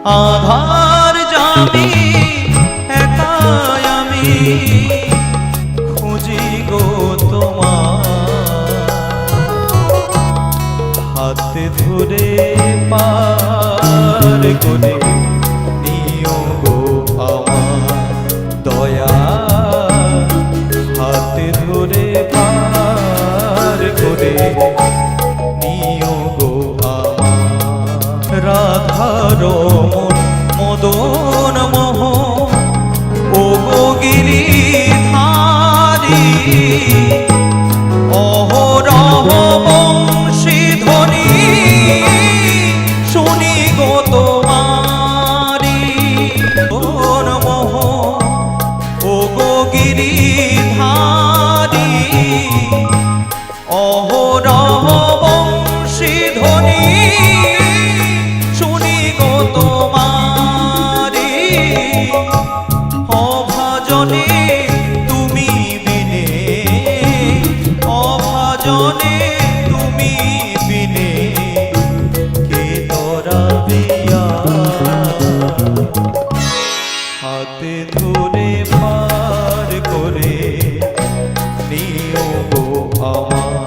আধার যাবি একাই আমি খুঁজি গো তোমার হাতে ধরে পার করে নিও গো আমার দয়া হাতে ধরে পার করে নিও গো আমার রাধার মদন মোহ ও গো গিরিধারী অহরহ বংশীধ্বনি শুনি গো তোমারি মদন মোহ ও গো গিরিধারী অহরহ বংশীধ্বনি শুনি গো তোমারি অভাজনে তুমি বিনে অভাজনে তুমি বিনে কে তরাবে হাতে ধরে পার করে নিও গো আমার